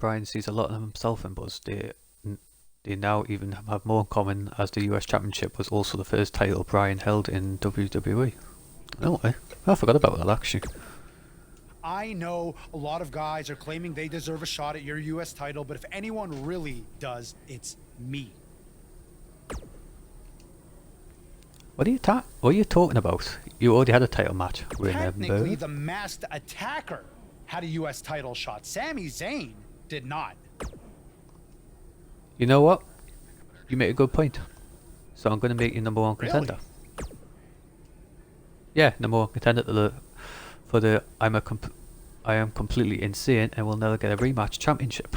Brian sees a lot of himself in Buzz. They now even have more in common, as the US Championship was also the first title Brian held in WWE. No way. I forgot about that actually. I know a lot of guys are claiming they deserve a shot at your US title, but if anyone really does, it's me. What are you talking about? You already had a title match. Technically, the Masked Attacker had a US title shot. Sami Zayn did not. You know what? You make a good point. So I'm going to make you number one contender. Really? Yeah, number one contender for the I am completely insane and will never get a rematch championship.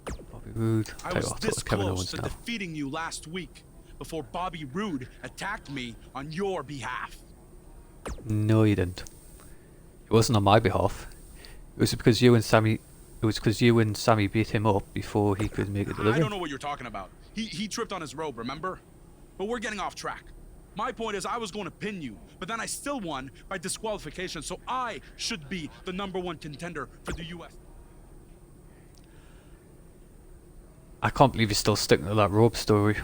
Bobby Roode. I was this close to defeating you last week before Bobby Roode attacked me on your behalf. No, you didn't. It wasn't on my behalf. It was because you and Sami. It was because you and Sami beat him up before he could make a delivery. I don't know what you're talking about. He tripped on his rope, remember? But we're getting off track. My point is I was going to pin you, but then I still won by disqualification, so I should be the number one contender for the US. I can't believe you're still sticking to that rope story.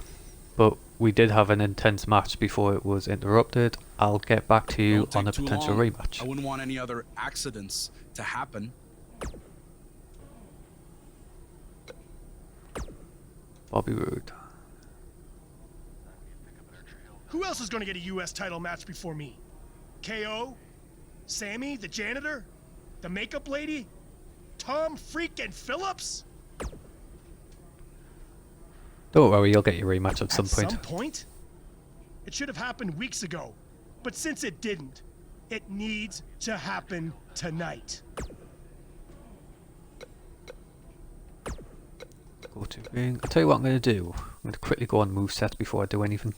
But we did have an intense match before it was interrupted. I'll get back to you on a potential rematch. I wouldn't want any other accidents to happen. Bobby Roode. Who else is going to get a US title match before me? KO? Sami, the janitor? The makeup lady? Tom freaking Phillips? Don't worry, you'll get your rematch at some point. Some point? It should have happened weeks ago. But since it didn't, it needs to happen tonight. Go to ring. I'll tell you what I'm going to do. I'm going to quickly go on moveset before I do anything.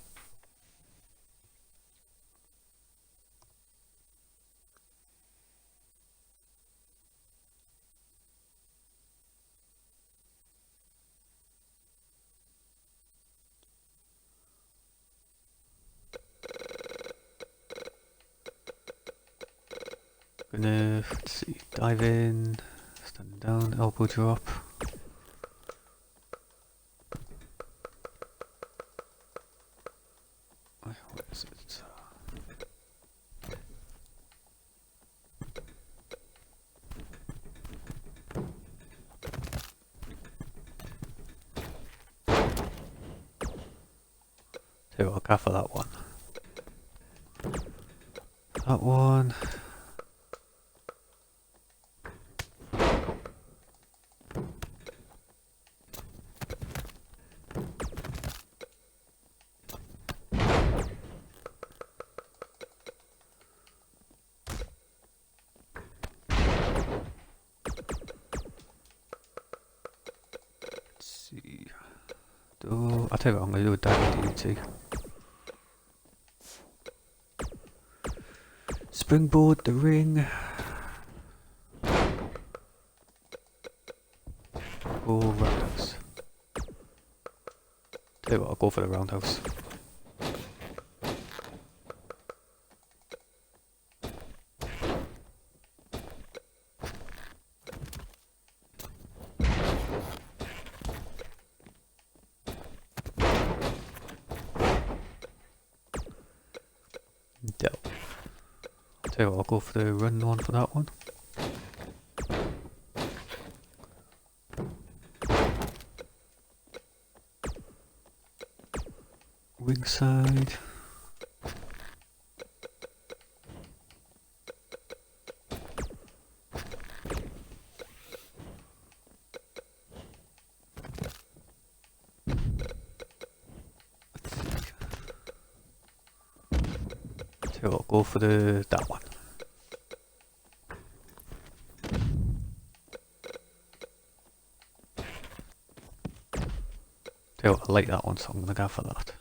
Gonna, let's see, dive in, stand down, elbow drop. Where is it? Tell you what, I'll go for that one. That one. I'll tell you what, I'm going to do a WD2. Springboard the ring. Oh, roundhouse. Tell you what, I'll go for the roundhouse. I'll go for the run one for that one. Ringside. So I'll go for that one. I like that one, so I'm going to go for that.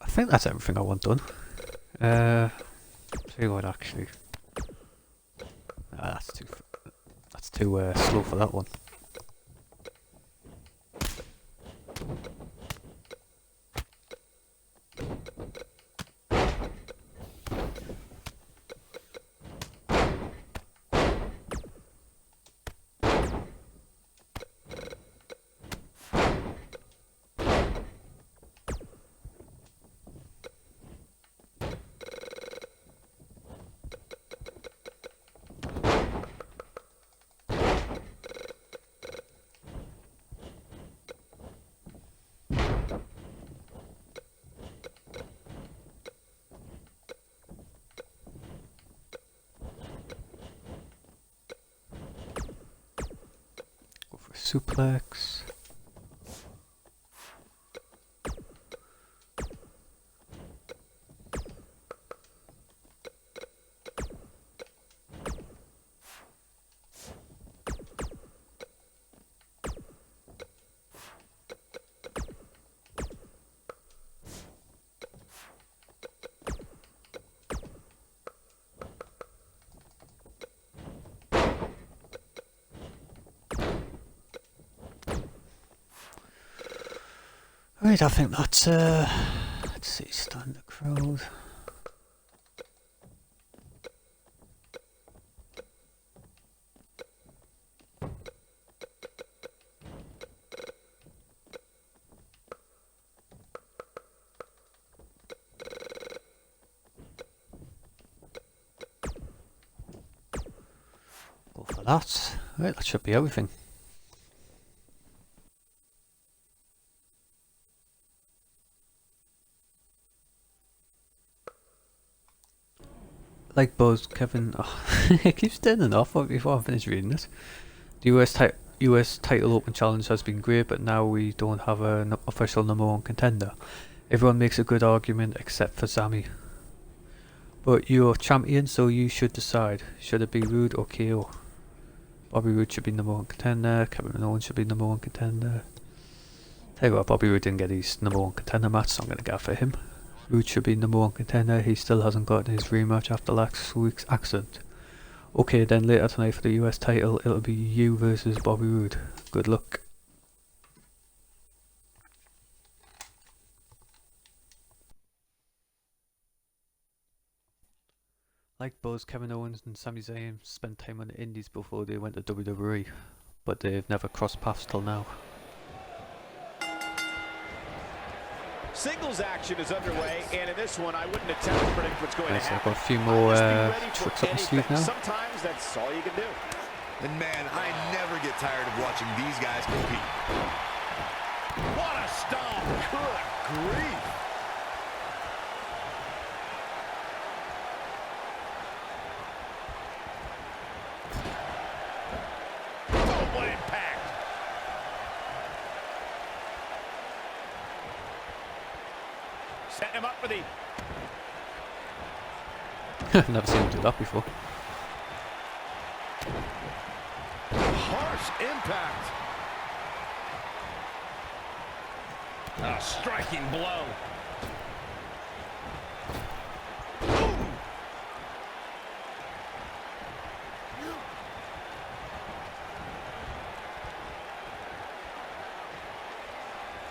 I think that's everything I want done. See what actually. That's too slow for that one. Suplex. Right, I think that's let's see, stand the crowd. Go for that. Right, that should be everything. Like Buzz, Kevin, oh, it keeps turning off before I finish reading this. The US title open challenge has been great, but now we don't have an official #1 contender. Everyone makes a good argument except for Sami. But you're champion, so you should decide. Should it be Roode or KO? Bobby Roode should be #1 contender. Kevin Owens should be #1 contender. Tell you what, Bobby Roode didn't get his #1 contender match, so I'm going to go for him. Roode should be #1 contender. He still hasn't gotten his rematch after last week's accident. Okay, then later tonight for the US title, it'll be you versus Bobby Roode. Good luck. Like Buzz, Kevin Owens and Sami Zayn spent time on the Indies before they went to WWE, but they've never crossed paths till now. Singles action is underway, and in this one, I wouldn't attempt to predict what's going to So I've happen. got a few more Just be ready for tricks up my sleeve anything. now. Sometimes that's all you can do. And man, I never get tired of watching these guys compete. What a stomp! Good grief! Oh, what impact! Setting him up for the... I've never seen him do that before. Harsh impact. A striking blow. Boom.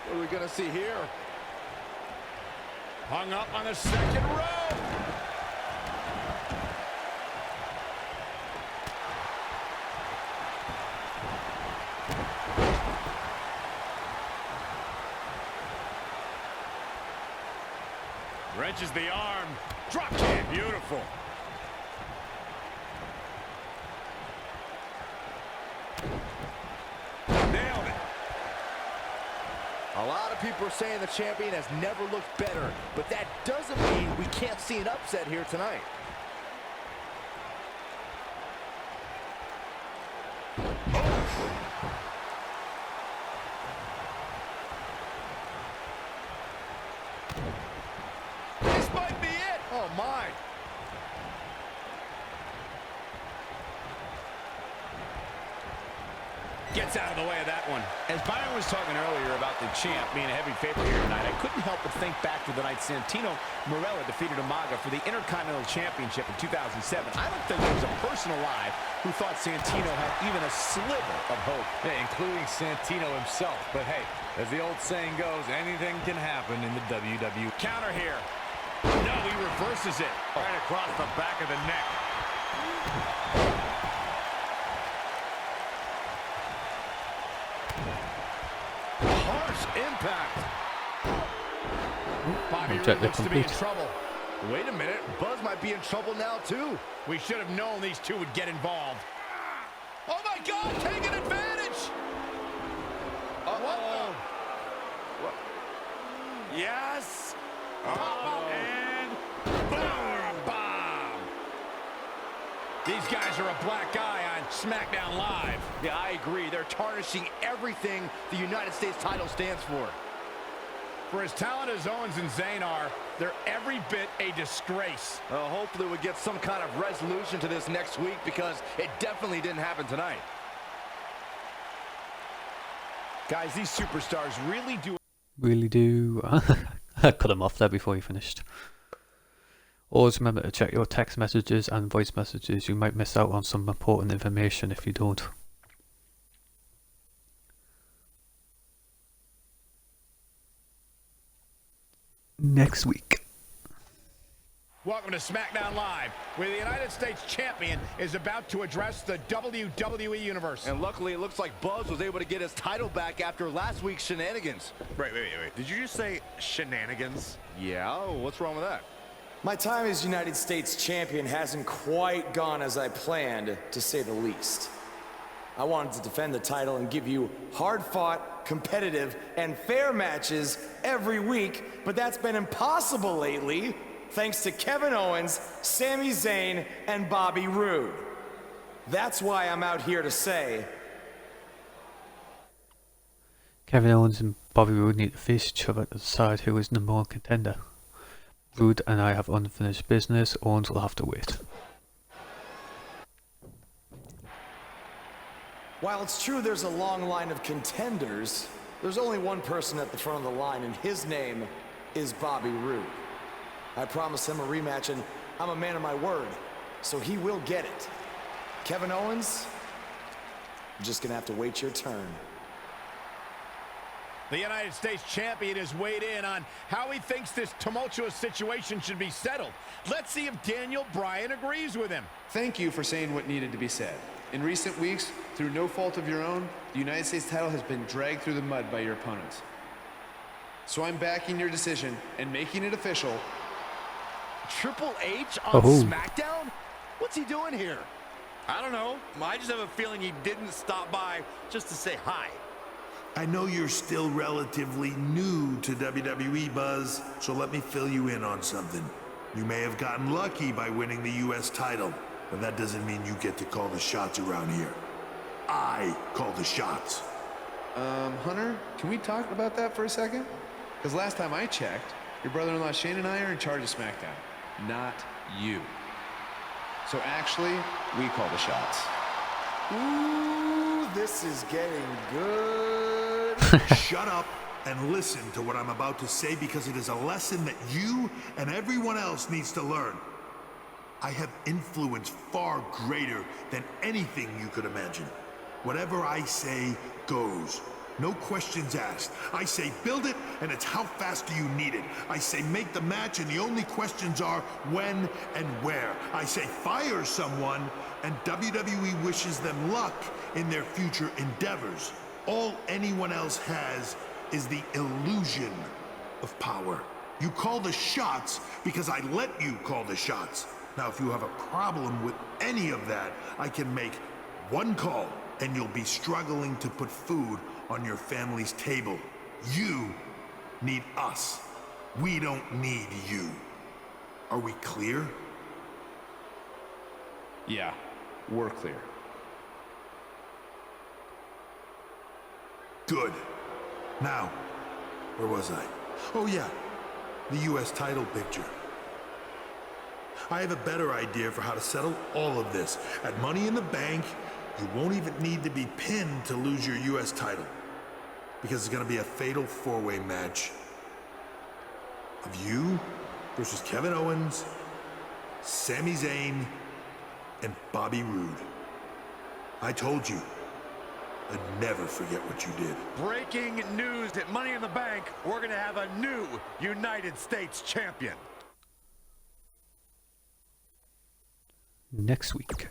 What are we going to see here? Hung up on the second row. Wrenches the arm. Drop kick. Beautiful. Nailed it. A lot of people are saying the champion has never looked better, but that doesn't mean we can't see an upset here tonight. This might be it. Oh my! Gets out of the way of that one. As Byron was talking earlier about the champ being a heavy favorite here tonight, I couldn't help but think back to the night Santino Marella defeated Umaga for the Intercontinental Championship in 2007. I don't think there was a person alive who thought Santino had even a sliver of hope. Yeah, including Santino himself. But hey, as the old saying goes, anything can happen in the WWE. Counter here. No, he reverses it. Right across the back of the neck. Impact. Bobby Roode Objective looks to be in complete. trouble. Wait a minute. Buzz might be in trouble now, too. We should have known these two would get involved. Oh, my God, taking advantage. Uh-oh. What? Yes. And boom, bomb. These guys are a black eye on SmackDown Live. Yeah, I agree. They're tarnishing everything the United States title stands for. For as talented as Owens and Zayn are, they're every bit a disgrace. Hopefully we get some kind of resolution to this next week, because it definitely didn't happen tonight. Guys, these superstars really do... Really do. I cut him off there before he finished. Always remember to check your text messages and voice messages. You might miss out on some important information if you don't. Next week. Welcome to SmackDown Live, where the United States Champion is about to address the WWE Universe. And luckily, it looks like Buzz was able to get his title back after last week's shenanigans. Wait. Did you just say shenanigans? Yeah, what's wrong with that? My time as United States champion hasn't quite gone as I planned, to say the least. I wanted to defend the title and give you hard-fought, competitive, and fair matches every week, but that's been impossible lately, thanks to Kevin Owens, Sami Zayn, and Bobby Roode. That's why I'm out here to say... Kevin Owens and Bobby Roode need to face each other to decide who is number one contender. Roode and I have unfinished business. Owens will have to wait. While it's true there's a long line of contenders, there's only one person at the front of the line, and his name is Bobby Roode. I promised him a rematch, and I'm a man of my word, so he will get it. Kevin Owens, you're just gonna have to wait your turn. The United States Champion has weighed in on how he thinks this tumultuous situation should be settled. Let's see if Daniel Bryan agrees with him. Thank you for saying what needed to be said. In recent weeks, through no fault of your own, the United States title has been dragged through the mud by your opponents. So I'm backing your decision and making it official. Triple H on SmackDown? What's he doing here? I don't know. I just have a feeling he didn't stop by just to say hi. I know you're still relatively new to WWE, Buzz, so let me fill you in on something. You may have gotten lucky by winning the US title, but that doesn't mean you get to call the shots around here. I call the shots. Hunter, can we talk about that for a second? Because last time I checked, your brother-in-law Shane and I are in charge of SmackDown, not you. So actually, we call the shots. Ooh, this is getting good. Shut up and listen to what I'm about to say, because it is a lesson that you and everyone else needs to learn. I have influence far greater than anything you could imagine. Whatever I say goes. No questions asked. I say build it, and it's how fast do you need it. I say make the match, and the only questions are when and where. I say fire someone, and WWE wishes them luck in their future endeavors. All anyone else has is the illusion of power. You call the shots because I let you call the shots. Now, if you have a problem with any of that, I can make one call, and you'll be struggling to put food on your family's table. You need us. We don't need you. Are we clear? Yeah, we're clear. Good. Now, where was I? Oh yeah, the US title picture. I have a better idea for how to settle all of this. At Money in the Bank, You won't even need to be pinned to lose your U.S. title, because it's going to be a fatal four-way match of you versus Kevin Owens, Sami Zayn, and Bobby Roode. I told you, I'd never forget what you did. Breaking news at Money in the Bank, we're going to have a new United States champion. Next week.